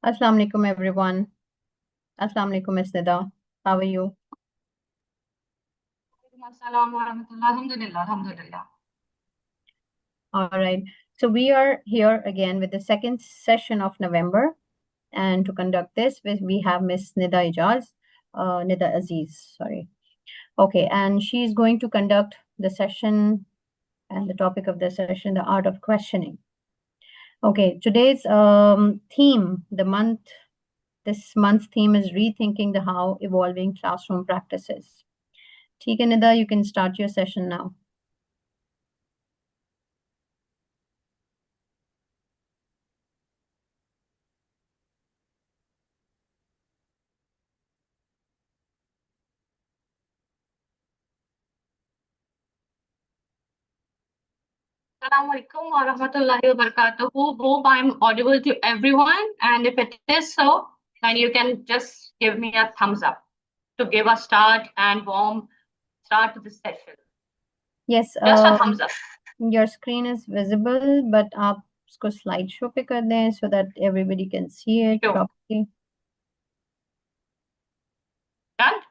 Assalamu alaikum everyone. Assalamu alaikum Miss Nida. How are you? Assalamu warahmatullah. Alhamdulillah, alhamdulillah. All right. So we are here again with the second session of November, and to conduct this, we have Miss Nida Ijaz, Nida Aziz. Sorry. Okay, and she is going to conduct the session, and the topic of the session, the art of questioning. Okay, today's theme, this month's theme is rethinking the how evolving classroom practices. ठीक है Nida, you can start your session now. Assalamu alaikum wa rahmatullahi wa barakatuhu. Hope I'm audible to everyone. And if it is so, then you can just give me a thumbs up to give a start and warm start to this session. Yes, Just a thumbs up. your screen is visible, but आप उसको slideshow पे कर दें so that everybody can see it Sure. properly. Done?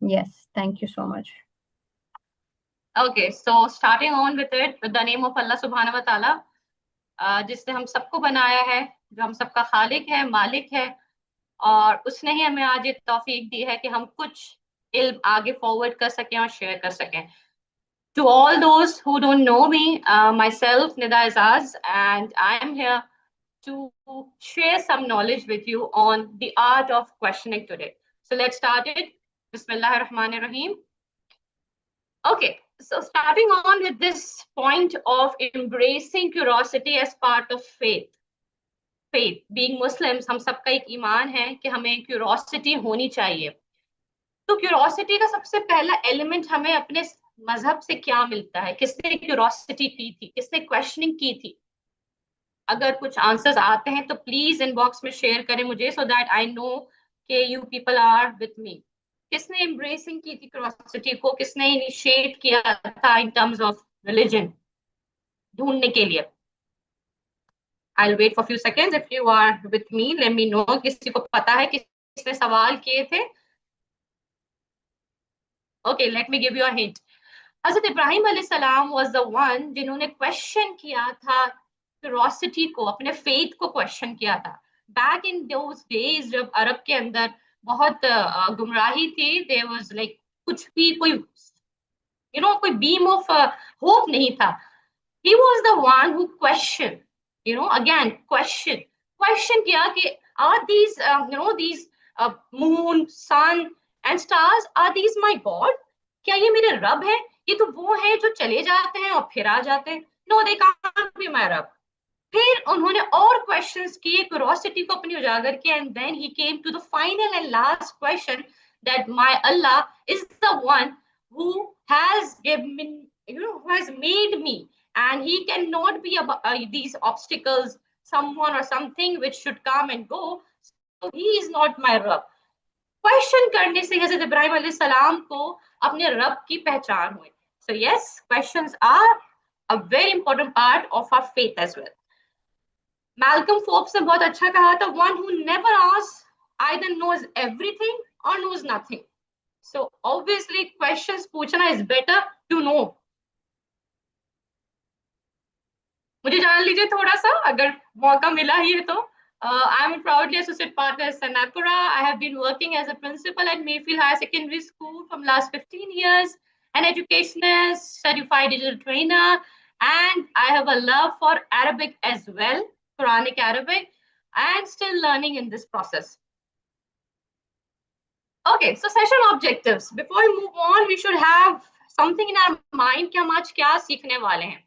Yes, thank you so much. Okay, so starting on with it, with the name of Allah subhanahu wa ta'ala, जिसने हम सबको बनाया है, जो हम सबका खालिक है, मालिक है, और उसने ही हमें आज ये तौफीक दी है कि हम कुछ इल्म आगे फॉरवर्ड कर सकें और शेयर कर सकें. To all those who don't know me, myself, Nida Azaz, and I am here to share some knowledge with you on the art of questioning today. So let's start it. Bismillahir Rahmanir Rahim. Okay, so starting on with this point of embracing curiosity as part of faith. Faith, being Muslims, हम सबका एक ईमान है कि हमें curiosity होनी चाहिए. तो curiosity का सबसे पहला एलिमेंट हमें अपने मजहब से क्या मिलता है, किसने क्यूरोसिटी की थी, किसने क्वेश्चनिंग की थी. अगर कुछ आंसर्स आते हैं तो प्लीज इनबॉक्स में शेयर करें मुझे, सो दैट आई नो कि you people are with me. किसने एम्ब्रेसिंग की थी क्यूरोसिटी को, किसने इनिशिएट किया था इन टर्म्स ऑफ रिलीजन ढूंढने के लिए. I'll wait for a few seconds. If you are with me, let me know. किसी को पता है किसने सवाल किए थे? Okay, let me give you a hint. हजरत इब्राहिम अलैहिस्सलाम was the one जिन्होंने क्वेश्चन किया था क्यूरोसिटी को, अपने फेथ को क्वेश्चन किया था. बैक इन दोज डेज जब अरब के अंदर बहुत गुमराही थी, देयर वाज लाइक कुछ भी कोई कोई बीम ऑफ होप नहीं था. he was the one who questioned, again question किया कि are these these moon, sun and stars, are these my god? क्या ये मेरे रब है? ये तो वो है जो चले जाते हैं और फिर आ जाते हैं. No, they can't be my रब. फिर उन्होंने और क्वेश्चंस किए, क्यूरोसिटी को अपनी उजागर किया, and then he came to the final and last question that my Allah is the one who has given, who has made me, and he cannot be these obstacles, someone or something which should come and go, so he is not my Rabb. Question करने से हजरत इब्राहिम अलैहिस्सलाम को अपने रब की पहचान हुई. So yes, questions are a very important part of our faith as well. Malcolm Forbes ने बहुत अच्छा कहा था, one who never asks either knows everything और knows nothing. So obviously questions पूछना इज बेटर टू नो. मुझे जान लीजिए थोड़ा सा, अगर मौका मिला ही है तो. I am a proudly associate partner at Sanapura. I have been working as a principal at Mayfield Higher Secondary School from last 15 years, an educationist, certified digital trainer, and I have a love for Arabic as well, Quranic Arabic, and still learning in this process. Okay, so session objectives. Before we move on, we should have something in our mind कि हम आज क्या सीखने वाले हैं.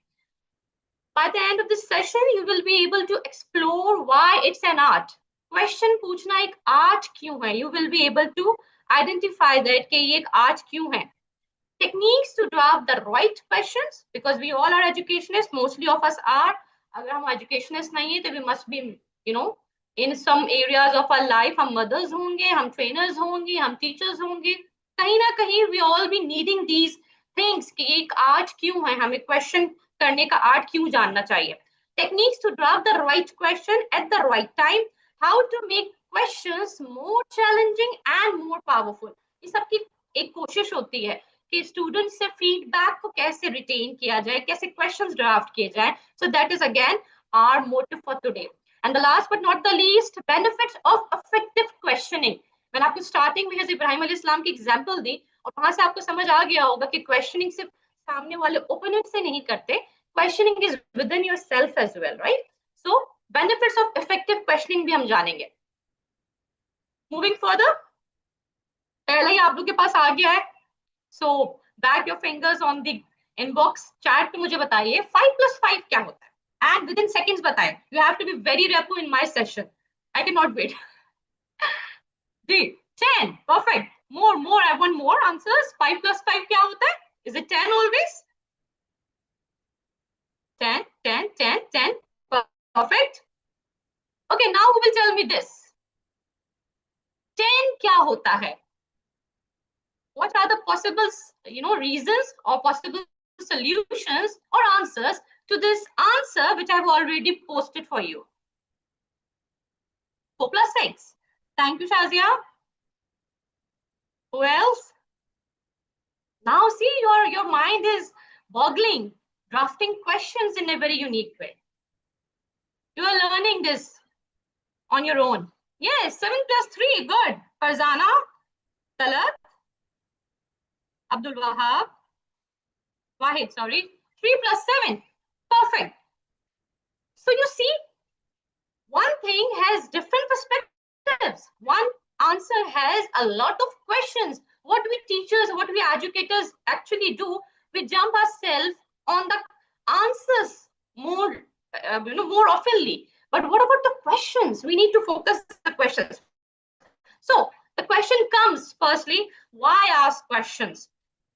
By the end of this session, you will be able to explore why it's an art. Question पूछना एक art क्यों है? You will be able to identify that कि ये एक art क्यों है. Techniques to draft the right questions, because we all are educationists. Mostly of us are. अगर हम educationists नहीं हैं, तो we must be, in some areas of our life, हम mothers होंगे, हम trainers होंगे, हम teachers होंगे. कहीं ना कहीं we all be needing these things कि एक art क्यों है, हमें question करने का आर्ट क्यों जानना चाहिए. Techniques to draft the right question at the right time. how to make questions more challenging and more powerful. ये सबकी एक कोशिश होती है कि स्टूडेंट से फीडबैक को कैसे रिटेन किया जाए, कैसे क्वेश्चंस ड्राफ्ट किए जाए. So that is again our motive for today. And the last but not the least, benefits of effective questioning. मैंने आपको स्टार्टिंग में हज़रत इब्राहिम अलैहिस्सलाम की एग्जांपल दी और वहां से आपको समझ आ गया होगा कि क्वेश्चनिंग सिर्फ सामने वाले ओपोनेंट से नहीं करते, questioning is within yourself as well, right? So benefits of effective questioning भी हम जानेंगे. मूविंग फर्दर, पहले ही आप लोग के पास आ गया है. So back your fingers on the inbox chat पे मुझे बताइए 5+5 क्या होता है, एंड विद इन सेकेंड्स बताएं. You have to be very rapport in my session, I can not wait. जी 10, perfect. More, I want more answers. 5+5 क्या होता है? Is it 10 always? 10, 10, 10, 10. Perfect. Okay, now who will tell me this? 10 क्या होता है? What are the possible, reasons or possible solutions or answers to this answer which I have already posted for you? 4+6. Thank you, Shazia. Who else? Now see, your mind is boggling, drafting questions in a very unique way. You are learning this on your own. Yes, 7+3, good. Farzana, Talat, Abdul Wahid, sorry. 3+7, perfect. So you see, one thing has different perspectives. One answer has a lot of questions. What we teachers, what we educators actually do, we jump ourselves on the answers more, more oftenly. But what about the questions? We need to focus the questions. So the question comes, firstly, why ask questions?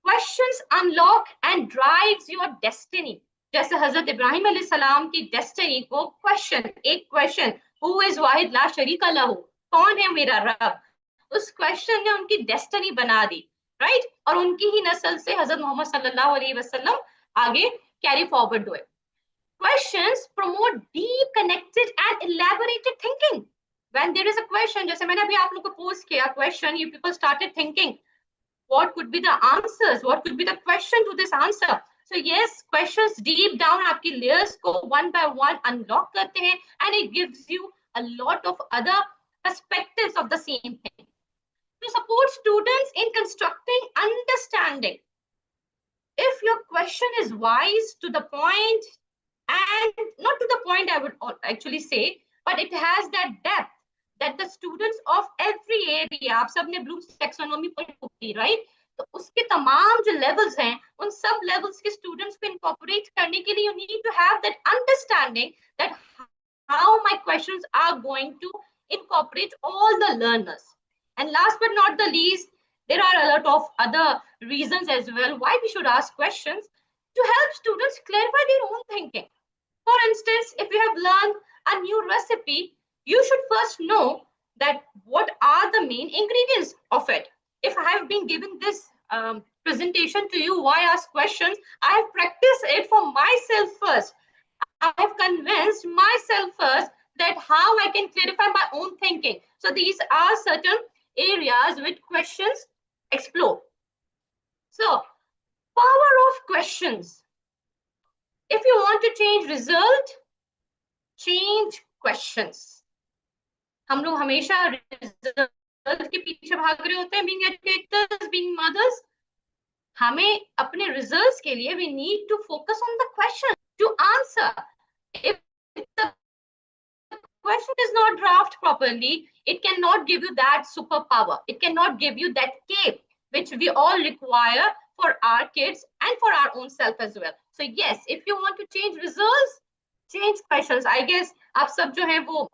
Questions unlock and drives your destiny. जैसे हजरत इब्राहिम अलैहिस्सलाम की destiny को question, एक question, who is वाहिद ला शरीका लहू, कौन है मेरा रब, उस क्वेश्चन ने उनकी डेस्टिनी बना दी, राइट? और उनकी ही नस्ल से हजरत मोहम्मद सल्लल्लाहु अलैहि वसल्लम आगे कैरी फॉरवर्ड हुए. Questions promote deep, connected and elaborated thinking. When there is a question, जैसे मैंने अभी आप लोग को पोस्ट किया question, you people started thinking what could be the answers, what could be the question to this answer. So yes, questions deep down आपकी layers को one by one unlock करते हैं, and it gives you a lot of other perspectives of the same thing. To support students in constructing understanding, if your question is wise, to the point, and not to the point I would actually say, but it has that depth that the students of every area, आप सबने Bloom's taxonomy पढ़ी, right? तो उसके तमाम जो levels हैं, उन सब levels के students को incorporate करने के लिए you need to have that understanding that how my questions are going to incorporate all the learners. And last but not the least, there are a lot of other reasons as well why we should ask questions, to help students clarify their own thinking. For instance, if you have learned a new recipe, you should first know that what are the main ingredients of it. If I have been given this presentation to you, why ask questions? I have practiced it for myself first. I have convinced myself first that how I can clarify my own thinking. So these are certain areas which questions explore. So, power of questions. If you want to change result, change questions. हम लोग हमेशा result के पीछे भाग रहे होते हैं, being educators, being mothers. हमें अपने results के लिए we need to focus on the question to answer. If the question is not drafted properly, it cannot give you that superpower. It cannot give you that cape which we all require for our kids and for our own self as well. So yes, if you want to change results, change questions. I guess आप सब जो हैं वो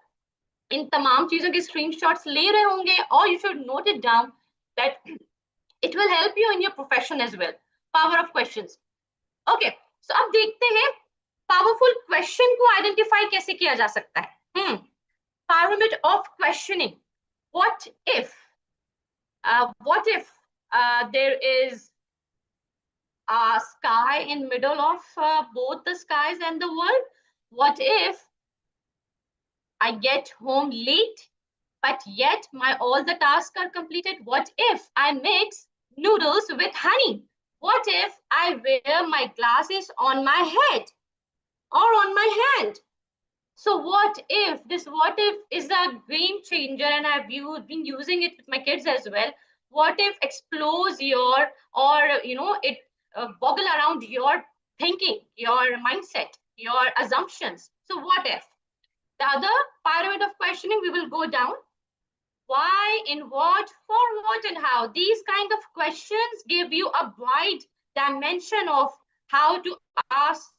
इन तमाम चीजों के screenshots ले रहे होंगे, or you should note it down that it will help you in your profession as well. Power of questions. Okay, so अब देखते हैं powerful question को identify कैसे किया जा सकता है. Pyramid of questioning. What if there is a sky in middle of both the skies and the world? What if I get home late, but yet all the tasks are completed? What if I mix noodles with honey? What if I wear my glasses on my head or on my hand? So what if is a game changer, and I've been using it with my kids as well. What if explores your, or it boggle around your thinking, your mindset, your assumptions? So what if? The other pyramid of questioning we will go down. Why, in what, for what, and how. These kind of questions give you a wide dimension of how to ask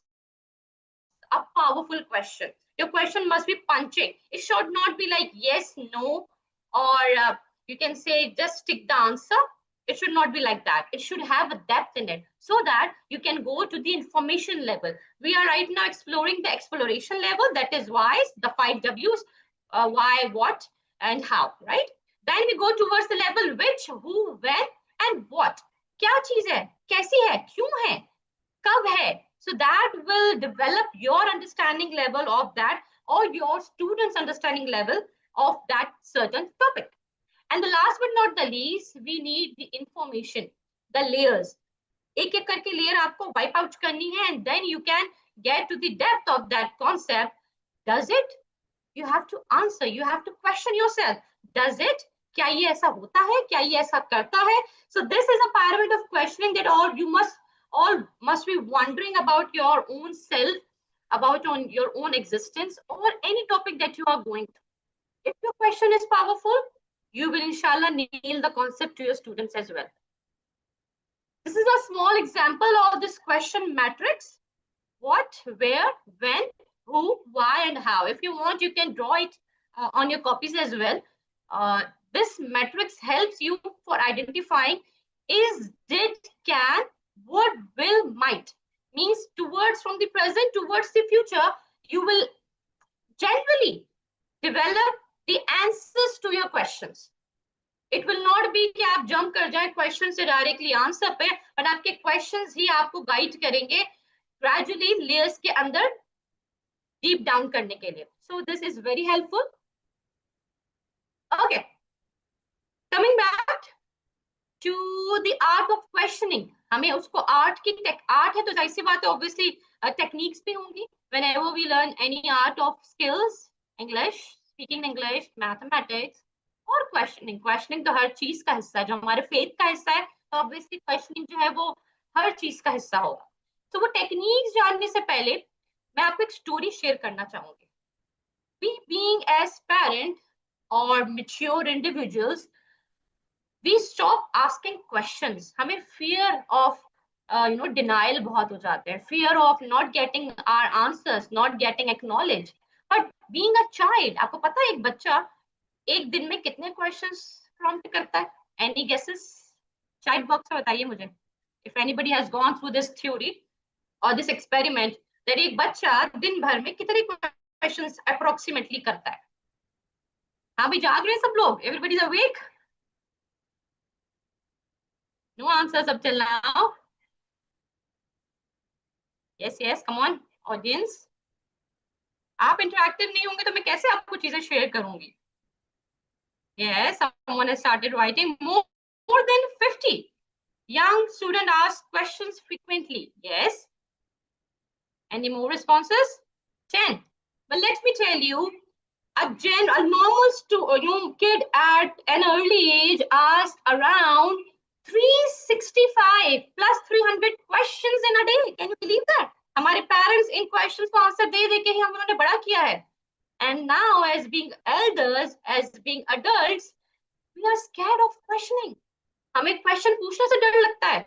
a powerful question. Your question must be punching. It should not be like yes, no, or you can say just stick the answer. It should not be like that. It should have a depth in it so that you can go to the information level. We are right now exploring the exploration level. That is why the 5 W's, why, what, and how, right? Then we go towards the level which, who, when, and what. क्या चीज है, कैसी है, क्यों है, कब है. So that will develop your understanding level of that, or your students' understanding level of that certain topic. And the last but not the least, we need the information, the layers. एक एक करके layer आपको wipe out करनी है, and then you can get to the depth of that concept. Does it? You have to answer. You have to question yourself. Does it? क्या ये ऐसा होता है? क्या ये ऐसा करता है? So this is a pyramid of questioning that all must be wondering about your own self, about your own existence, or any topic that you are going through. If your question is powerful, you will inshallah nail the concept to your students as well. This is a small example of this question matrix. What, where, when, who, why, and how. If you want, you can draw it on your copies as well. This matrix helps you for identifying is, did, can, would, will, might. Means towards from the present towards the future, you will generally develop the answers to your questions. It will not be कि आप jump कर जाए question से directly answer पे, but आपके questions ही आपको guide करेंगे gradually layers के अंदर deep down करने के लिए. So this is very helpful. Okay. Coming back to the art of questioning. हमें उसको art की art है तो जाहिर सी बात है obviously techniques भी होंगी. Whenever we learn any art of skills, English, speaking English, mathematics, और questioning तो हर चीज का हिस्सा है. जो हमारे faith का हिस्सा है तो obviously questioning जो है वो हर चीज का हिस्सा होगा. तो वो टेक्निक्स जानने से पहले मैं आपको एक स्टोरी शेयर करना चाहूंगी. We being as parent or mature individuals, we stop asking questions. हमें fear of denial बहुत हो जाते हैं. Fear of not getting our answers, not getting acknowledged. But being a child, आपको पता है एक बच्चा एक दिन में कितने questions prompt करता है? Any guesses? Chat box में बताइए मुझे. If anybody has gone through this theory or this experiment, that एक बच्चा दिन भर में कितने questions approximately करता है? हाँ भी जाग रहे हैं सब लोग? Everybody is awake? No answers up till now. Yes, come on, audience. आप interactive नहीं होंगे तो मैं कैसे आपको चीजें share करूंगी? Yes, someone has started writing. More than 50 young students ask questions frequently. Yes. Any more responses? 10. But let me tell you, a normal kid at an early age asks around 365 plus 300 questions in a day. Can you believe that? हमारे parents इन questions को answer दे के ही हम उन्होंने बड़ा किया है. And now, as being elders, as being adults, we are scared of questioning. हमें question पूछने से डर लगता है.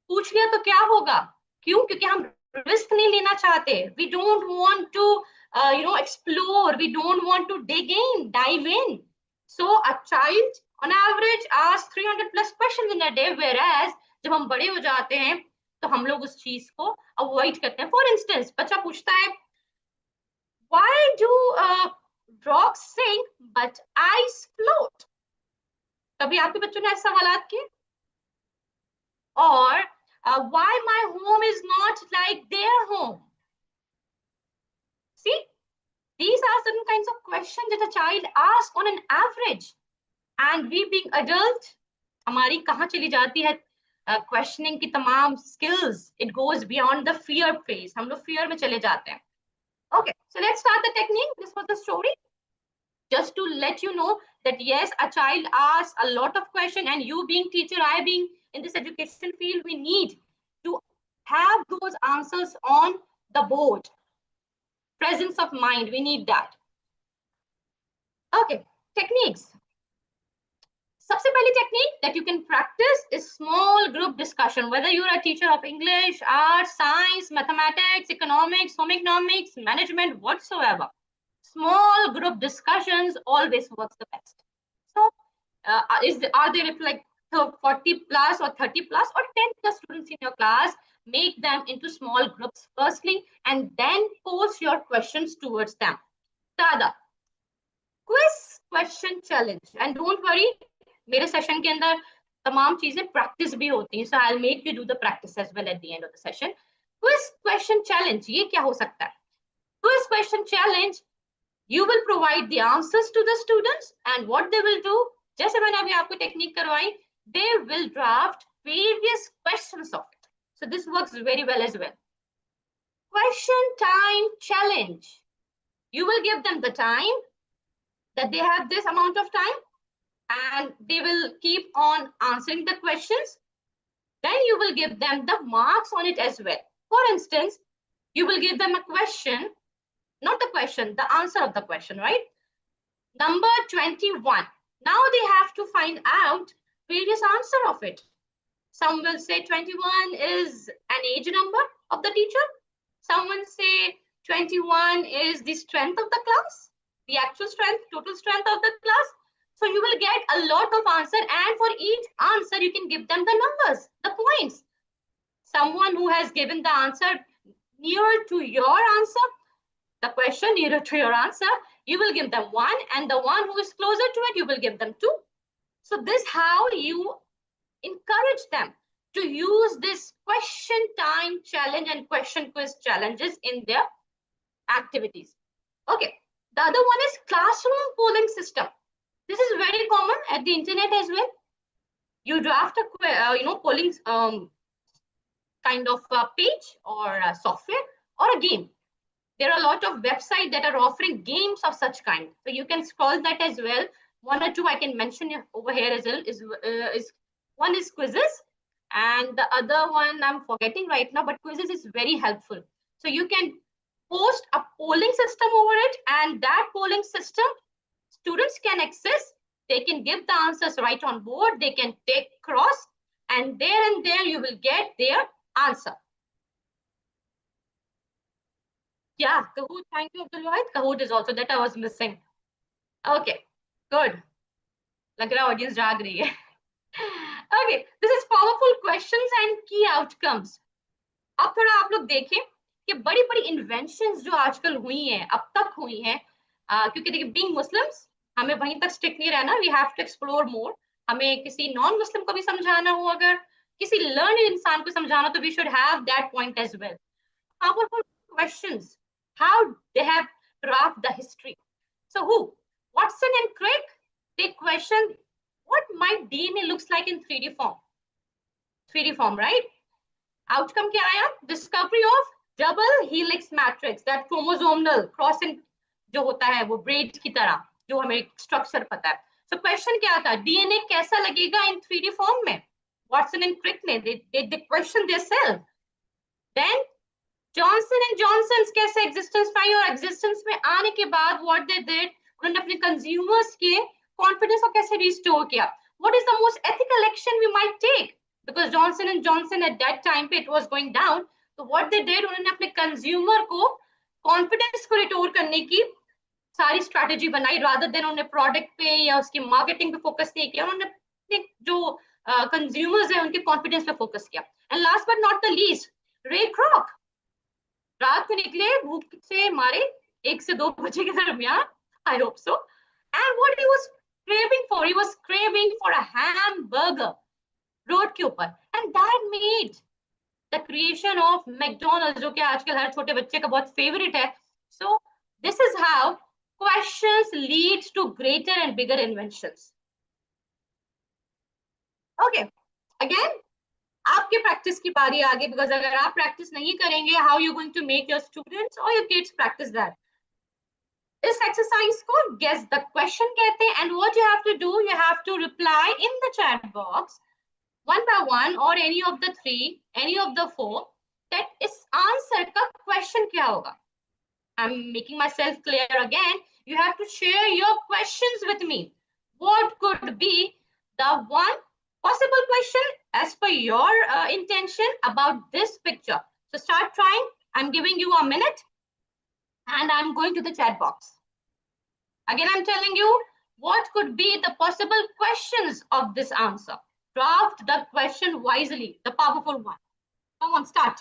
पूछ लिया तो क्या होगा? क्यों? क्योंकि हम risk नहीं लेना चाहते. We don't want to explore. We don't want to dive in. So a child on average asks 300 plus questions in a day, whereas जब हम बड़े हो जाते हैं तो हम लोग उस चीज को avoid करते हैं. For instance, बच्चा पूछता है, why do rocks sink but ice float? कभी आपके बच्चों ने ऐसे सवालात किए? Or why my home is not like their home? See, these are certain kinds of questions question that a child asks on an average. And we being adult, हमारी कहाँ चली जाती है questioning की तमाम skills. It goes beyond the fear phase. हम लोग fear में चले जाते हैं. Okay, so let's start the technique. This was the story. Just to let you know that yes, a child asks a lot of questions, and you being teacher, I being in this education field, we need to have those answers on the board. Presence of mind, we need that. Okay, techniques. सबसे पहली technique that you can practice is small group discussion. Whether you're a teacher of English, arts, science, mathematics, economics, home economics, management, whatsoever. Small group discussions always works the best. So are they like 40 plus or 30 plus or 10 plus students in your class? Make them into small groups firstly, and then pose your questions towards them. Tada. Quiz question challenge. And don't worry, मेरे session के अंदर तमाम चीजें practice भी होती हैं. So I'll make you do the practice as well at the end of the session. Quiz question challenge, ये क्या हो सकता है? Quiz question challenge, you will provide the answers to the students, and what they will do, जैसे मैंने अभी आपको technique करवाई, they will draft various questions of it. So this works very well as well. Question time challenge. You will give them the time, that they have this amount of time, and they will keep on answering the questions. Then you will give them the marks on it as well. For instance, you will give them a question, not the question, the answer of the question, right? Number 21. Now they have to find out various answer of it. Some will say 21 is an age number of the teacher. Someone say 21 is the strength of the class, the actual strength, total strength of the class. So you will get a lot of answer, and for each answer, you can give them the numbers, the points. Someone who has given the answer nearer to your answer, the question nearer to your answer, you will give them 1, and the one who is closer to it, you will give them 2. So this is how you encourage them to use this question time challenge and question quiz challenges in their activities. Okay, the other one is classroom polling system. This is very common at the internet as well. You draft a polling kind of page or a software or a game. There are a lot of websites that are offering games of such kind. So you can scroll that as well. 1 or 2 I can mention over here as well. One is quizzes, and the other one I'm forgetting right now, but quizzes is very helpful. So you can post a polling system over it, and that polling system, students can access. They can give the answers right on board. They can take cross, and there you will get their answer. Yeah, Kahoot, thank you, Abdul Wahid. Kahoot is also that I was missing. Okay, good. लग रहा audience जाग रही है. Okay, this is powerful questions and key outcomes. अब थोड़ा आप लोग देखें कि बड़ी बड़ी इन्वेंशंस जो आजकल हुई हैं, अब तक हुई हैं, क्योंकि देखिए बीइंग मुस्लिम्स हमें वहीं तक स्टिक नहीं रहना. We have to explore more. हमें किसी नॉन मुस्लिम को भी समझाना हो, अगर किसी लर्निंग इंसान को समझाना, तो we should have that point as well. Powerful questions, how they have graphed the history. So who? Watson and Crick, they question what my DNA looks like in 3D form. 3D form, right? Outcome क्या आया? Discovery of double helix matrix, that chromosomal crossing जो होता है वो bread की तरह, जो हमें स्ट्रक्चर पता है. So question क्या था? DNA कैसा लगेगा in 3D form में? Watson and Crick ने they question themselves. Then Johnson and Johnson's कैसे existence पाई, और existence में आने के बाद what they did, उन्होंने अपने consumers के confidence को कैसे restore किया. What is the most ethical action we might take? Because Johnson and Johnson at that time पे it was going down. So what they did, उन्होंने अपने consumer को confidence को restore करने की सारी strategy बनाई, rather than उन्होंने product पे या उसकी marketing पे focus नहीं किया. उन्होंने अपने जो consumers हैं उनके confidence पे focus किया. And last but not the least, Ray Kroc. रात को निकले भूख से मारे 1 से 2 बजे के दरमियान, I hope so. And what he was craving for, he was craving for a hamburger road के ऊपर, and that made the creation of McDonald's, जो कि आजकल हर छोटे बच्चे का बहुत फेवरेट है. So this is how questions lead to greater and bigger inventions. Okay, again, आपके practice की बारी आगे, because अगर आप practice नहीं करेंगे, how you going to make your students or your kids practice that? इस exercise को guess the question कहते हैं, and what you have to do, you have to reply in the chat box one by one or any of the three, any of the four, that इस answer का question क्या होगा. I'm making myself clear again. You have to share your questions with me. What could be the one possible question as per your intention about this picture? So start trying. I'm giving you a minute and I'm going to the chat box. Again, I'm telling you what could be the possible questions of this answer. Draft the question wisely, the powerful one. Come on, start.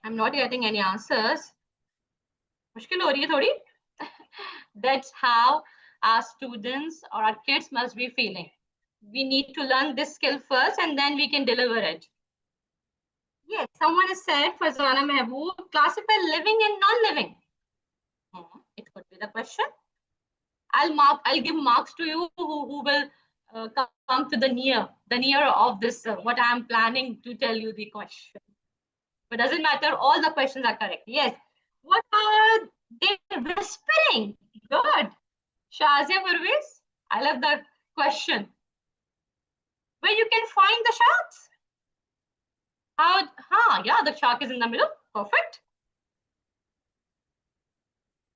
I'm not getting any answers. मुश्किल हो रही है थोड़ी. That's how our students or our kids must be feeling. We need to learn this skill first and then we can deliver it. Yes, someone has said, Fazana Mehboob, classify living and non-living. It could be the question. I'll give marks to you who will come to the near of this, what I'm planning to tell you the question. But doesn't matter, all the questions are correct. Yes. What are they whispering? Good. Shazia Parvez, I love the question. Where you can find the sharks? Yeah, the shark is in the middle. Perfect.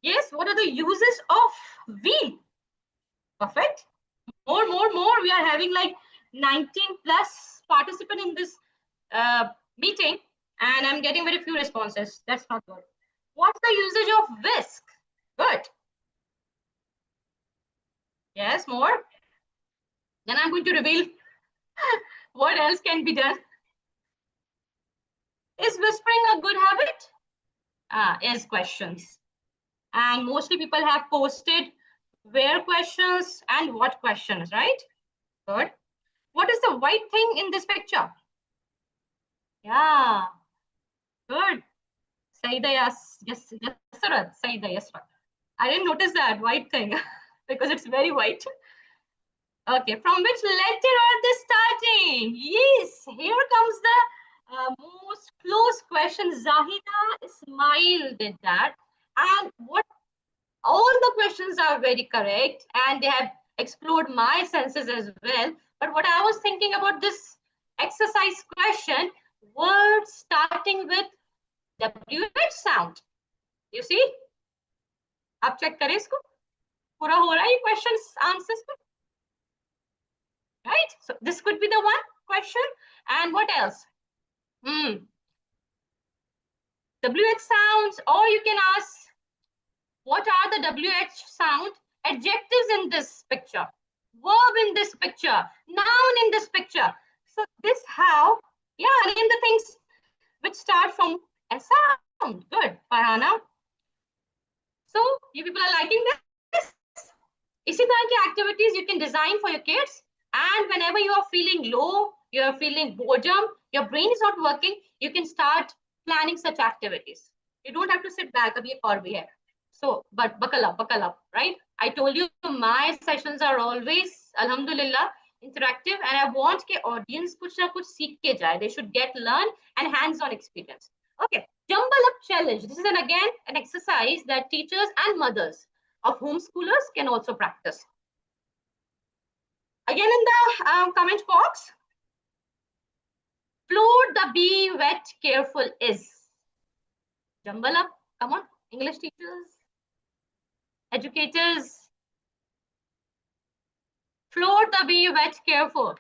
Yes, what are the uses of wheel? Perfect. More. We are having like 19 plus participants in this meeting, and I'm getting very few responses. That's not good. What's the usage of whisk? Good. Yes, more. Then I'm going to reveal what else can be done. Is whispering a good habit? Is questions. And mostly people have posted where questions and what questions, right? Good. What is the white thing in this picture? Yeah. Good. Saida Yasrat. Saida Yasrat. I didn't notice that white thing because it's very white. Okay, from which letter are they starting? Yes, here comes the most close question. Zahida Ismail did that. And what all the questions are very correct and they have explored my senses as well. But what I was thinking about this exercise question, words starting with WH sound. You see? आप check करें इसको. पूरा हो रहा है questions answers. Right? So this could be the one question. And what else? WH sounds, or you can ask, what are the WH sound adjectives in this picture? Verb in this picture, noun in this picture. So this how, yeah, name the things which start from a sound. Good, Farhana. So you people are liking this? इसी तरह की activities you can design for your kids. And whenever you are feeling low, you are feeling boredom, your brain is not working, you can start planning such activities. You don't have to sit back. Abhi ek aur bhi hai. So, but buckle up, right? I told you my sessions are always, alhamdulillah, interactive, and I want the audience kuch na kuch seek ke jaye. They should learn and hands-on experience. Okay, Jumble Up Challenge. This is again an exercise that teachers and mothers of homeschoolers can also practice. Again in the comment box, float the bee, wet, careful is. Jumble up, come on, English teachers, educators. Float the bee, wet, careful.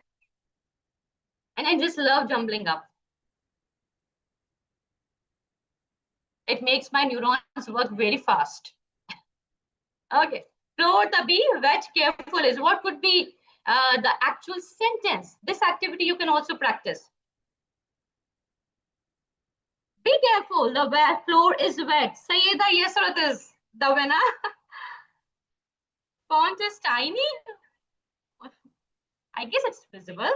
And I just love jumbling up. It makes my neurons work very fast. Okay, float the bee, wet, careful is what could be the actual sentence. This activity you can also practice. Be careful, the floor is wet. Sayyida, yes or it is? The winner. Font is tiny. I guess it's visible.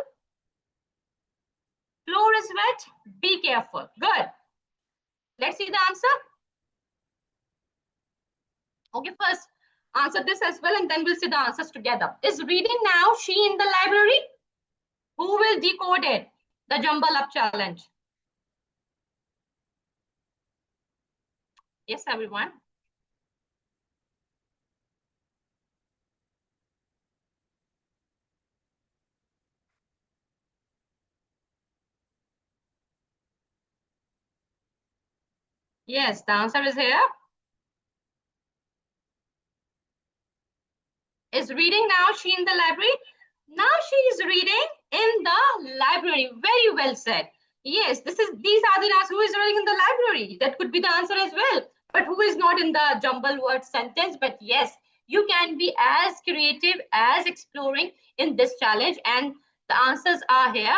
Floor is wet. Be careful. Good. Let's see the answer. Okay, first answer this as well, and then we'll see the answers together. Is reading now she in the library? Who will decode it? The Jumble Up Challenge. Yes, everyone. Yes, the answer is here. Is reading now she in the library? Now she is reading in the library. Very well said. Yes, these are the answers. Who is reading in the library? That could be the answer as well. But who is not in the jumble word sentence? But yes, you can be as creative as exploring in this challenge. And the answers are here.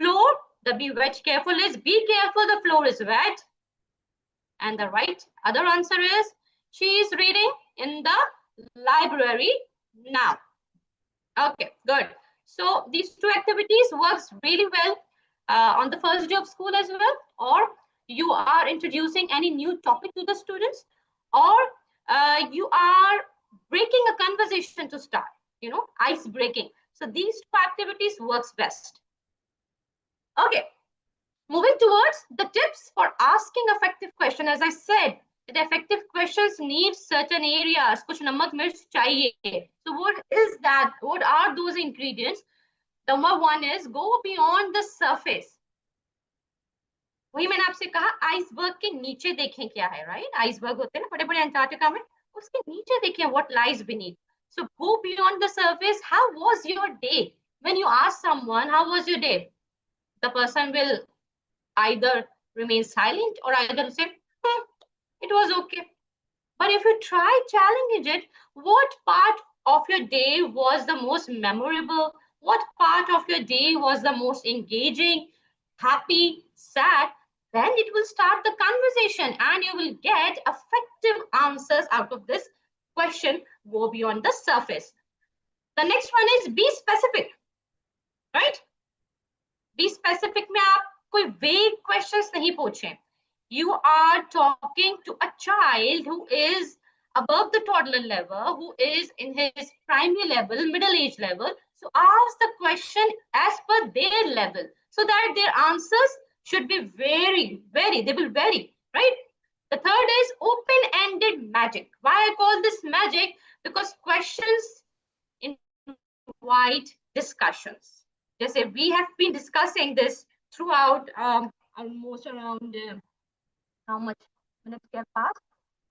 Floor, the be wet careful is be careful, the floor is wet. And the right other answer is she is reading in the library now. Okay, good. So these two activities works really well on the first day of school as well, or you are introducing any new topic to the students, or you are breaking a conversation to start, ice breaking. So these two activities works best. Okay, moving towards the tips for asking effective question. As I said, that effective questions need certain areas. Kuch namak mirch chahiye. So what is that? What are those ingredients? Number one is go beyond the surface. वही मैंने आपसे कहा iceberg के नीचे देखें क्या है, right? Iceberg होते हैं ना बड़े बड़े अंटार्कटिका में, उसके नीचे देखें what lies beneath. So go beyond the surface. How was your day? When you ask someone, how was your day? The person will either remain silent or either say, it was okay. But if you try challenging it, what part of your day was the most memorable? What part of your day was the most engaging, happy, sad? Then it will start the conversation and you will get effective answers out of this question. Go beyond the surface. The next one is be specific, right? Be specific में आप कोई vague questions नहीं पूछें. You are talking to a child who is above the toddler level, who is in his primary level, middle age level. So ask the question as per their level so that their answers should be they will vary, right? The third is open-ended magic. Why I call this magic? Because questions invite discussions. Just say we have been discussing this throughout almost around how much minutes get past?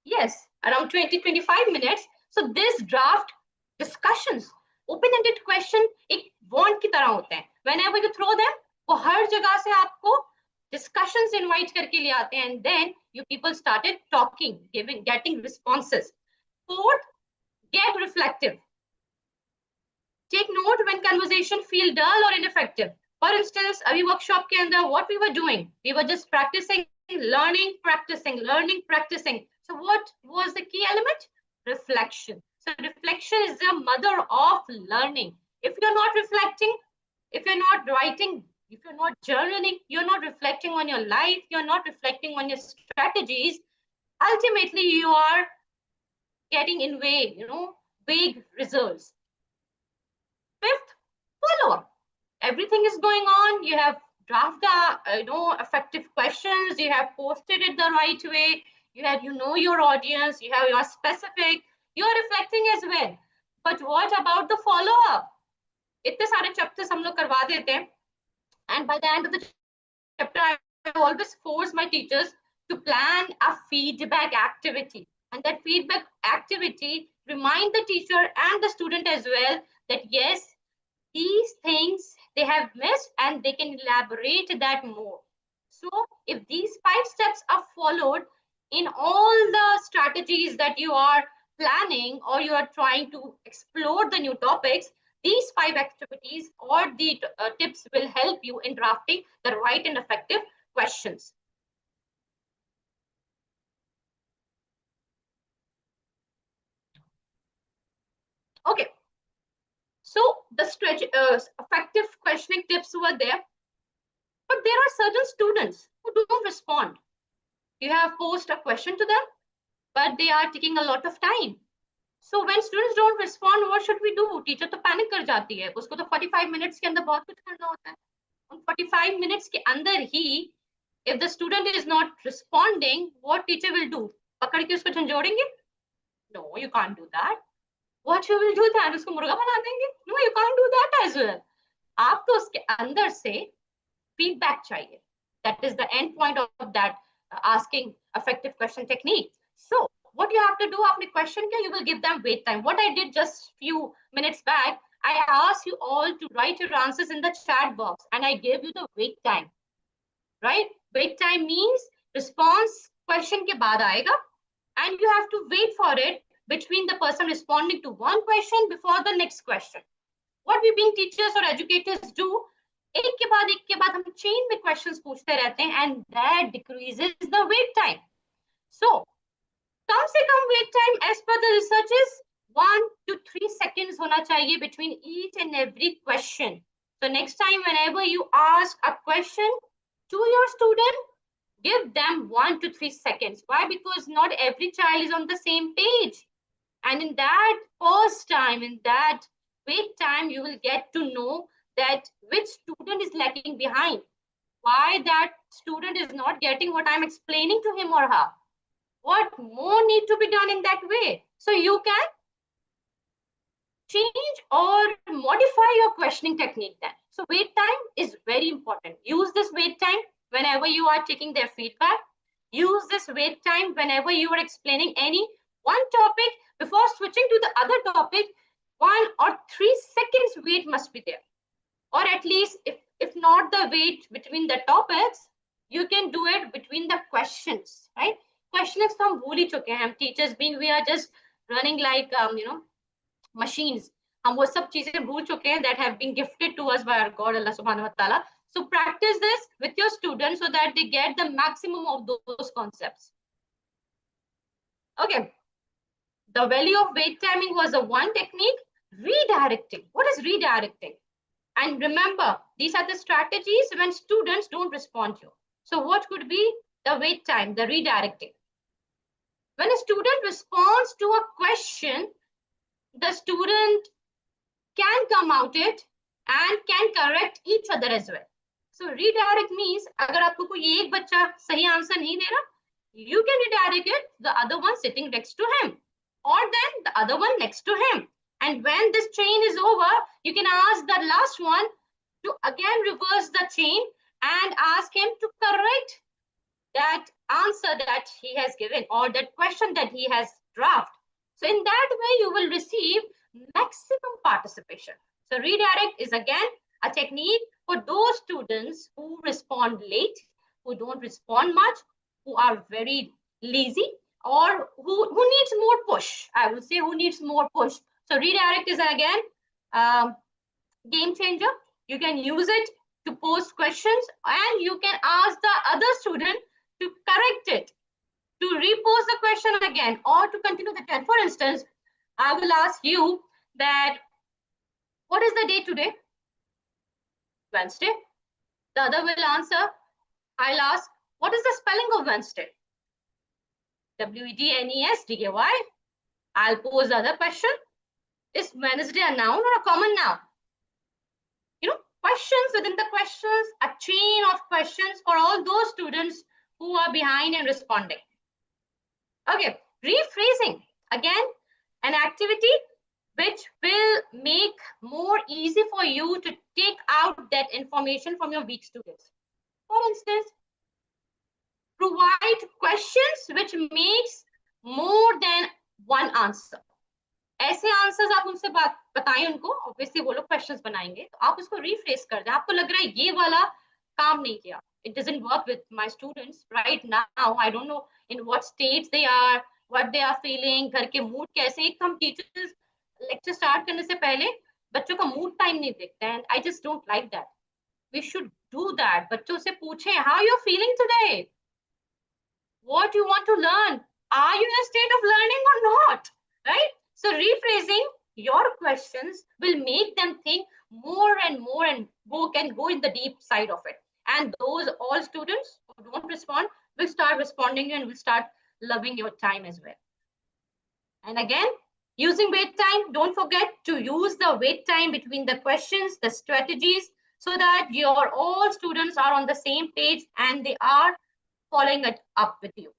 Yes, around 20-25 minutes. So this draft discussions, open-ended question एक wand की तरह होते हैं. Whenever you throw them, वो हर जगह से आपको discussions invite करके ले आते हैं, and then you people started talking, getting responses. Fourth, get reflective. Take note when conversation feel dull or ineffective. For instance, अभी workshop के अंदर what we were doing, we were just practicing, learning, practicing. So what was the key element? Reflection. So reflection is the mother of learning. If you're not reflecting, if you're not writing, if you're not journaling, you're not reflecting on your life, you're not reflecting on your strategies, ultimately you are getting in vague results. Fifth, follow up. Everything is going on. You have drafted effective questions. You have posted it the right way. You have your audience. You have your specific. You are reflecting as well. But what about the follow up? इतने सारे chapters हम लोग करवा देते हैं. And by the end of the chapter, I always force my teachers to plan a feedback activity. And that feedback activity remind the teacher and the student as well that yes, these things they have missed and they can elaborate that more. So if these 5 steps are followed in all the strategies that you are planning or you are trying to explore the new topics, these 5 activities or the tips will help you in drafting the right and effective questions. Okay, so the effective questioning tips were there, but there are certain students who don't respond. You have posed a question to them, but they are taking a lot of time. So when students don't respond, what should we do? Teacher तो panic कर जाती है, उसको तो 45 minutes के अंदर बहुत कुछ करना होता है. उन 45 minutes के अंदर ही, if the student is not responding, what teacher will do? पकड़ के उसको झंझोड़ेंगे? No, you can't do that. What you will do then? उसको मुर्गा बना देंगे? No, you can't do that as well. आपको उसके अंदर से feedback चाहिए. That is the end point of that asking effective question technique. So what you have to do, आपने question किया, you will give them wait time. What I did just few minutes back, I asked you all to write your answers in the chat box and I gave you the wait time, right? Wait time means response question के बाद आएगा and you have to wait for it between the person responding to one question before the next question. What we being teachers or educators do, एक के बाद हम chain में questions पूछते रहते हैं and that decreases the wait time. So कम से कम wait time as per the research is 1 to 3 seconds होना चाहिए between each and every question. So next time whenever you ask a question to your student, give them 1 to 3 seconds. Why? Because not every child is on the same page. And in that first time, in that wait time, you will get to know that which student is lagging behind. Why that student is not getting what I'm explaining to him or her. What more need to be done in that way? So you can change or modify your questioning technique then. So wait time is very important. Use this wait time whenever you are taking their feedback. Use this wait time whenever you are explaining any one topic. Before switching to the other topic, 1 or 3 seconds wait must be there. Or at least if not the wait between the topics, you can do it between the questions, right? Questions तो हम भूल ही चुके हैं. हम teachers being, we are just running like machines. हम वो सब चीजें भूल चुके हैं that have been gifted to us by our God Allah Subhanahu wa Taala. So practice this with your students so that they get the maximum of those concepts. Okay. The value of wait timing was the one technique. Redirecting. What is redirecting? And remember, these are the strategies when students don't respond to you. So what could be the wait time, the redirecting? When a student responds to a question, the student can come out it and can correct each other as well. So redirect means, अगर आपको कोई एक बच्चा सही answer नहीं दे रहा, you can redirect it the other one sitting next to him, or then the other one next to him. And when this chain is over, you can ask the last one to again reverse the chain and ask him to correct that answer that he has given or that question that he has drafted. So in that way, you will receive maximum participation. So redirect is again a technique for those students who respond late, who don't respond much, who are very lazy, or who needs more push. I will say who needs more push. So redirect is again game changer. You can use it to post questions and you can ask the other student to correct it, to repose the question again, or to continue the trend. For instance, I will ask you that, what is the day today? Wednesday. The other will answer, I'll ask, what is the spelling of Wednesday? W-E-D-N-E-S-D-A-Y. I'll pose the other question. Is Wednesday a noun or a common noun? Questions within the questions, a chain of questions for all those students who are behind in responding. Okay, rephrasing. Again, an activity which will make more easy for you to take out that information from your weak students. For instance, provide questions which makes more than one answer. ऐसे answers आप उनसे बताएं उनको, obviously वो लोग questions बनाएंगे, तो आप उसको रिफ्रेस कर दें. आपको लग रहा है ये वाला काम नहीं किया, it doesn't work with my students right now, I don't know in what states they are, what they are feeling, घर के मूड कैसे. एक हम टीचर्स लेक्चर स्टार्ट करने से पहले बच्चों का मूड टाइम नहीं देखते हैं. I just don't like that. We should do that. बच्चों से पूछें, how you feeling today? What you want to learn? Are you in a state of learning or not? Right? So rephrasing, your questions will make them think more and more and can go in the deep side of it. And those all students who don't respond will start responding and will start loving your time as well. And again, using wait time, don't forget to use the wait time between the questions, the strategies, so that your all students are on the same page and they are following it up with you.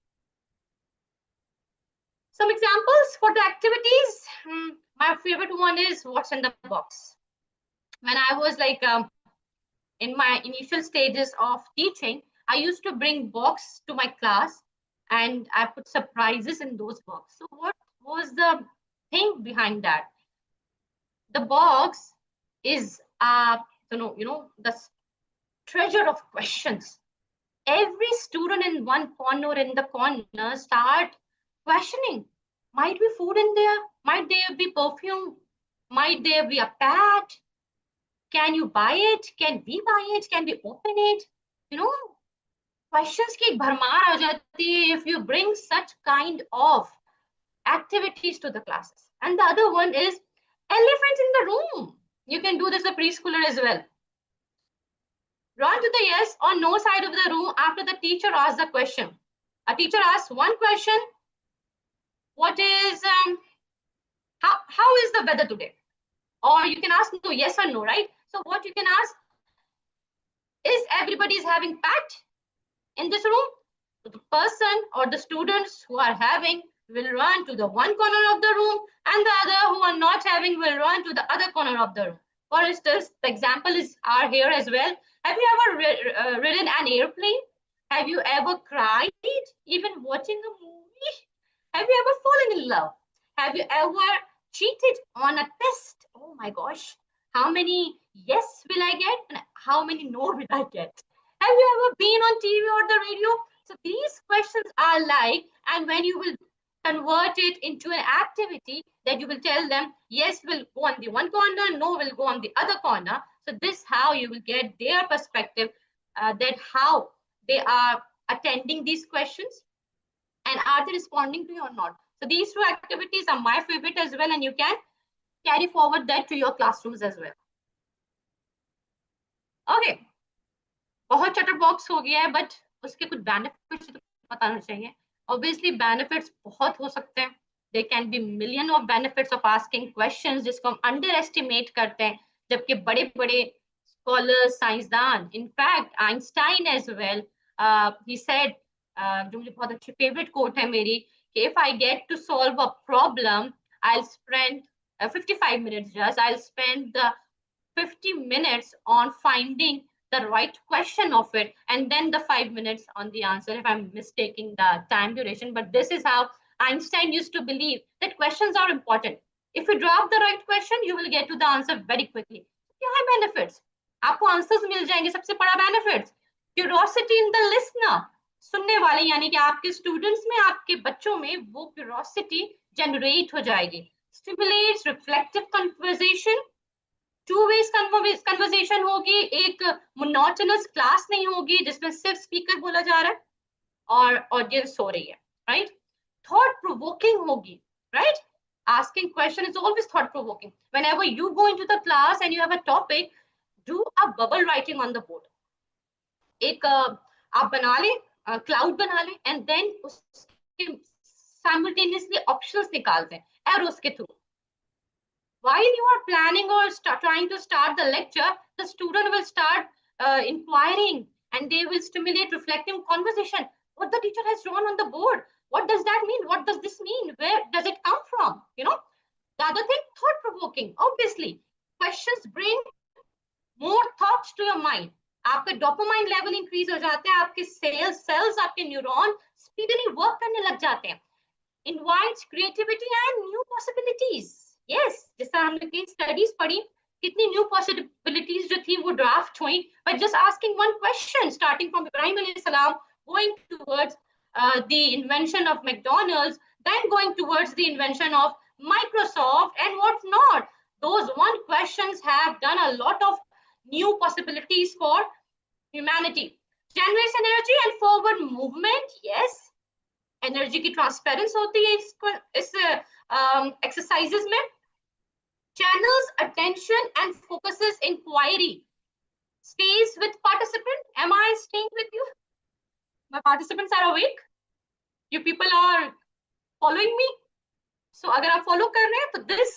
Some examples for the activities. My favorite one is what's in the box. When I was like in my initial stages of teaching, I used to bring box to my class and I put surprises in those boxes. So what was the thing behind that? The box is the treasure of questions. Every student in one corner or in the corner start questioning. Might be food in there? Might there be perfume? Might there be a pet? Can you buy it? Can we buy it? Can we open it? Questions की भरमार आ जाती है if you bring such kind of activities to the classes. And the other one is elephants in the room. You can do this as a preschooler as well. Run to the yes or no side of the room after the teacher asks the question. A teacher asks one question. What is, how is the weather today? Or you can ask no, yes or no, right? So what you can ask, is everybody's having pet in this room? So the person or the students who are having will run to the one corner of the room and the other who are not having will run to the other corner of the room. For instance, the example are here as well. Have you ever ridden an airplane? Have you ever cried even watching a movie? Have you ever fallen in love? Have you ever cheated on a test? Oh my gosh, how many yes will I get and how many no will I get? Have you ever been on TV or the radio? So these questions are like, and when you will convert it into an activity that you will tell them, yes will go on the one corner, no will go on the other corner. So this how you will get their perspective that how they are attending these questions and are they responding to you or not. So these two activities are my favorite as well, and you can carry forward that to your classrooms as well. Okay, बहुत चटर box हो गया है, but उसके कुछ benefits तो बताना चाहिए. Obviously benefits बहुत हो सकते हैं. There can be million of benefits of asking questions जिसको हम underestimate करते हैं, जबकि बड़े-बड़े scholars, साइंसदान, in fact Einstein as well, he said, जो मुझे बहुत अच्छी favorite quote है मेरी, कि if I get to solve a problem, I'll spend 55 minutes just, I'll spend the 50 minutes on finding the right question of it, and then the 5 minutes on the answer if I'm mistaking the time duration. But this is how Einstein used to believe that questions are important. If you drop the right question, you will get to the answer very quickly. क्या है benefits? आपको answers मिल जाएंगे. सबसे बड़ा benefits, curiosity in the listener. सुनने वाले यानी कि आपके students में, आपके बच्चों में वो curiosity generate हो जाएगी. Stimulates reflective conversation. Two ways conversation होगी, एक मोनोटोनस क्लास नहीं होगी जिसमें सिर्फ स्पीकर बोला जा रहा है और ऑडियंस सो रही है, राइट? थॉट प्रोवोकिंग होगी, right? Asking question is always thought provoking. Whenever you go into the class and you have a topic, do a bubble writing on the board. एक आप बना ले, क्लाउड बना ले, and then उसके simultaneously options निकाल दें arrows के through. While you are planning or trying to start the lecture, the student will start inquiring and they will stimulate reflective conversation. What the teacher has drawn on the board, what does that mean? What does this mean? Where does it come from? The other thing, thought-provoking. Obviously, questions bring more thoughts to your mind. आपके dopamine level increase हो जाते हैं, आपके cells, आपके neuron speedily work करने लग जाते हैं. Invites creativity and new possibilities. Yes, जैसा हमने केस स्टडीज पढ़ी, कितनी न्यू पॉसिबिलिटीज जो थी वो ड्राफ्ट हुई, but just asking one question starting from Ibrahim alayhi salam, going towards the invention of McDonald's, then going towards the invention of Microsoft and what's not. Those one questions have done a lot of new possibilities for humanity. Generates energy and forward movement. Yes, energy की transparence होती है इस exercises में. channels attention and focuses inquiry, stays with participant. Am I staying with you? My participants are awake? You people are following me? So अगर आप follow कर रहे हैं तो this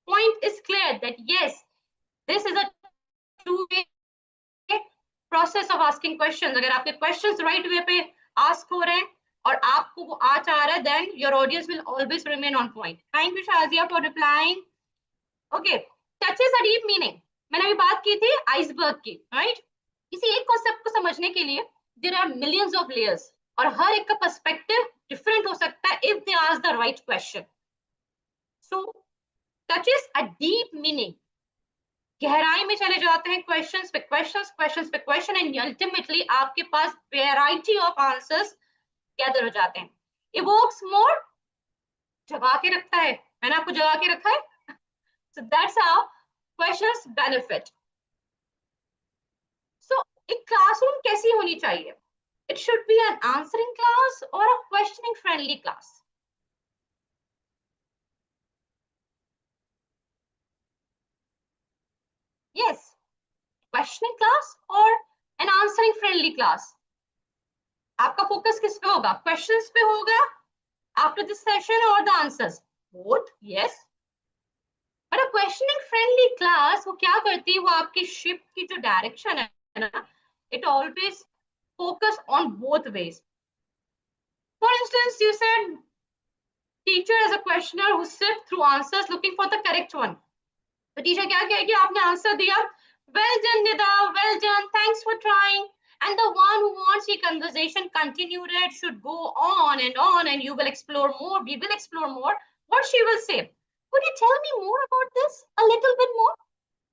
point is clear that yes, this is a two-way process of asking questions. अगर आपके questions right way पे ask हो रहे हैं और आपको वो आ रहा है, then your audience will always remain on point. Thank you Shazia for replying. Okay, touches a deep meaning. मैंने अभी बात की थी iceberg की, right? किसी एक concept को समझने के लिए there are millions of layers और हर एक का perspective different हो सकता है if they ask the right question. So touches a deep meaning. गहराई में चले जाते हैं क्वेश्चंस पे क्वेश्चंस क्वेश्चंस पे क्वेश्चन एंड अल्टीमेटली आपके पास वैरायटी ऑफ आंसर्स गैदर हो जाते हैं. इवोक्स मोर, जगा के रखता है. मैंने आपको जगा के रखा है. So that's how questions benefit. So एक क्लासरूम कैसी होनी चाहिए? It should be an answering class or a questioning friendly class. Yes, questioning class or an answering friendly class. आपका फोकस किस पे होगा? क्वेश्चंस पे होगा after this session or the answers? Both, yes. But a questioning friendly class वो क्या करती है? वो आपकी शिप की जो डायरेक्शन है ना, it always focus on both ways. For instance, you said teacher is a questioner who sift through answers looking for the correct one. तो टीचर क्या कहेगी? आपने आंसर दिया, well done Nida, well done, thanks for trying. And the one who wants the conversation continued should go on and you will explore more, we will explore more. What she will say? Could you tell me more about this? A little bit more?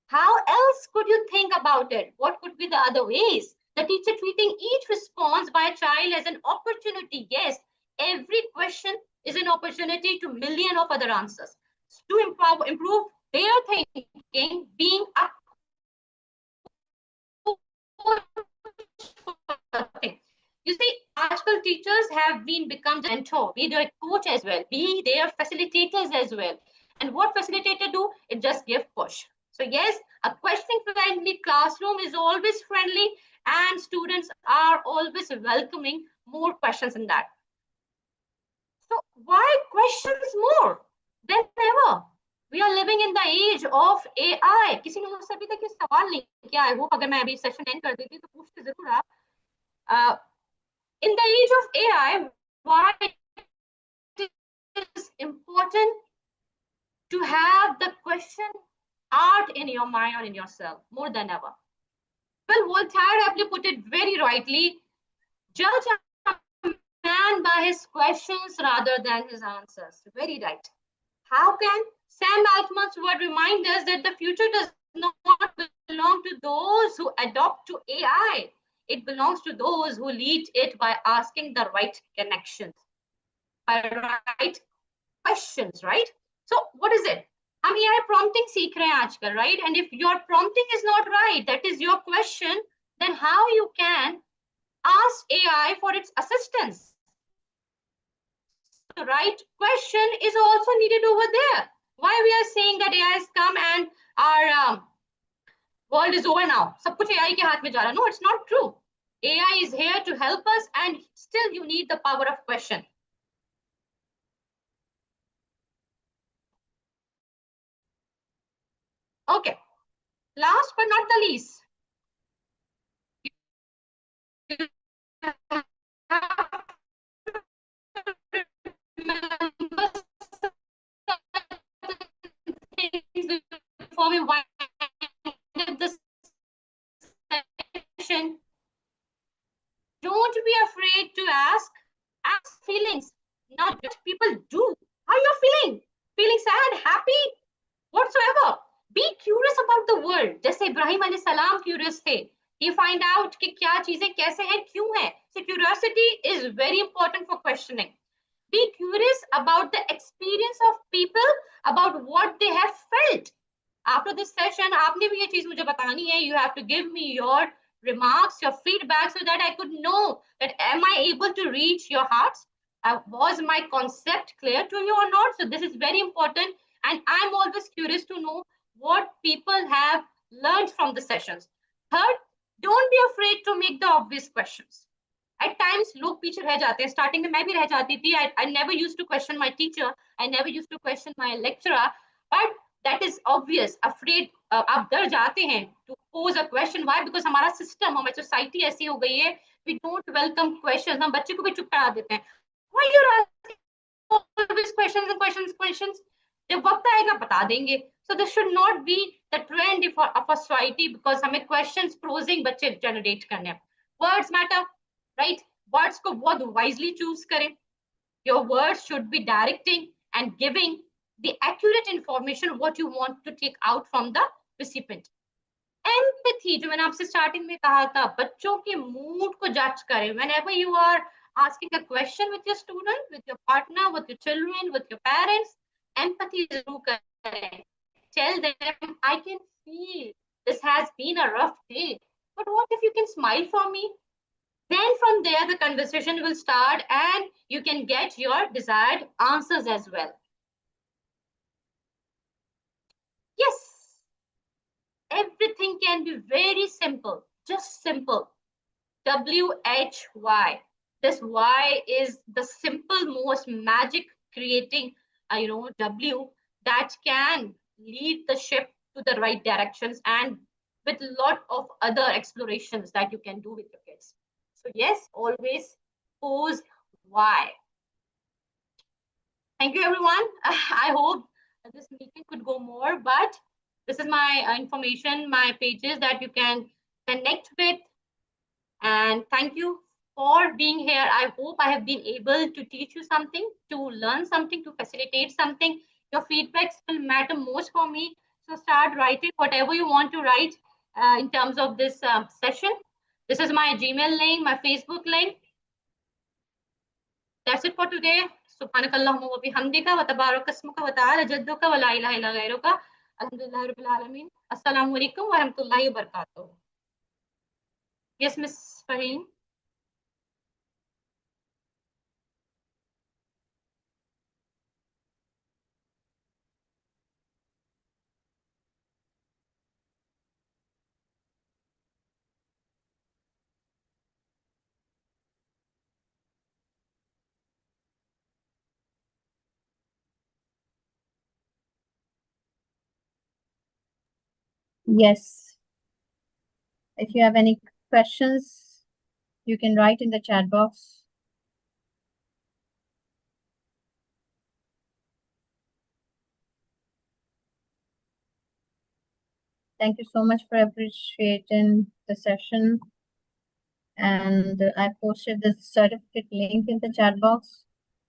How else could you think about it? What could be the other ways? The teacher treating each response by a child as an opportunity. Yes, every question is an opportunity to million of other answers. To improve their thinking, being a you see, आजकल teachers have become the mentor, be their coach as well, be their facilitators as well. And what facilitator do? It just give push. So yes, a questioning friendly classroom is always friendly and students are always welcoming more questions in that. So why questions more than ever? We are living in the age of AI. किसी ने मुझसे अभी तक ये सवाल नहीं किया. I hope अगर मैं अभी सेशन एंड कर देती तो पूछते जरूर आप. In the age of AI, why it is important to have the question art in your mind or in yourself more than ever? Well, Voltaire actually put it very rightly. Judge a man by his questions rather than his answers. Very right. How can Sam Altman's word remind us that the future does not belong to those who adopt to AI? It belongs to those who lead it by asking the right connections, by right questions, right? So what is it? हम AI prompting सीख रहे हैं आजकल, right? And if your prompting is not right, that is your question, then how you can ask AI for its assistance? The right question is also needed over there. Why we are saying that AI has come and our world is over now? सब कुछ AI के हाथ में जा रहा है. No, it's not true. AI is here to help us and still you need the power of question. Okay, last but not the least, before we wind up this session, don't be afraid to ask feelings, not what people do. How you feeling? Feeling sad, happy, whatsoever. Be curious about the world. जैसे इब्राहिम अलैहिस्सलाम curious थे. He find out कि क्या चीजें कैसे हैं, क्यों हैं. So curiosity is very important for questioning. Be curious about the experience of people, about what they have felt. After this session, आपने भी ये चीज मुझे बतानी है. You have to give me your remarks, your feedback, so that I could know that am I able to reach your hearts? Was my concept clear to you or not? So this is very important. And I'm always curious to know what people have learned from the sessions. Third, don't be afraid to make the obvious questions. At times, लोग पीछे रह जाते हैं. Starting में मैं भी रह जाती थी. I never used to question my teacher. I never used to question my lecturer. But that is obvious. Afraid, आप डर जाते हैं to pose a question. Why? Because हमारा system, हमारी society ऐसी हो गई है. We don't welcome questions. हम बच्चे को भी चुप करा देते हैं. Why you're asking always questions and questions? जब वक्त आएगा बता देंगे. So this should not be the trend of a society, because हमें questions prosing बच्चे generate करने हैं. Words matter, right? Words को बहुत wisely choose करें. Your words should be directing and giving the accurate information what you want to take out from the recipient. Empathy, जो मैंने आपसे starting में कहा था, बच्चों के mood को judge करें. Whenever you are asking a question with your student, with your partner, with your children, with your parents, empathy जरूर करें. Tell them, I can feel this has been a rough day, but what if you can smile for me? Then from there, the conversation will start and you can get your desired answers as well. Yes, everything can be very simple, just simple. WHY. This Y is the simple, most magic creating, W that can lead the ship to the right directions, and with a lot of other explorations that you can do with your kids. So yes, always pose why. Thank you, everyone. I hope this meeting could go more, but this is my information, my pages that you can connect with. And thank you for being here. I hope I have been able to teach you something, to learn something, to facilitate something. Your feedbacks will matter most for me. So start writing whatever you want to write in terms of this session. This is my Gmail link, my Facebook link. That's it for today. Subhanakallahumma wa bihamdika wa tabarak ismuka wa ta'ala jadduka wa la ilaha illa ghayruka. Alhamdulillahi rabbil alamin. Assalamu alaikum wa rahmatullahi wa barakatuh. Yes, Miss Farheen. Yes. If you have any questions, you can write in the chat box. Thank you so much for appreciating the session. And I posted the certificate link in the chat box.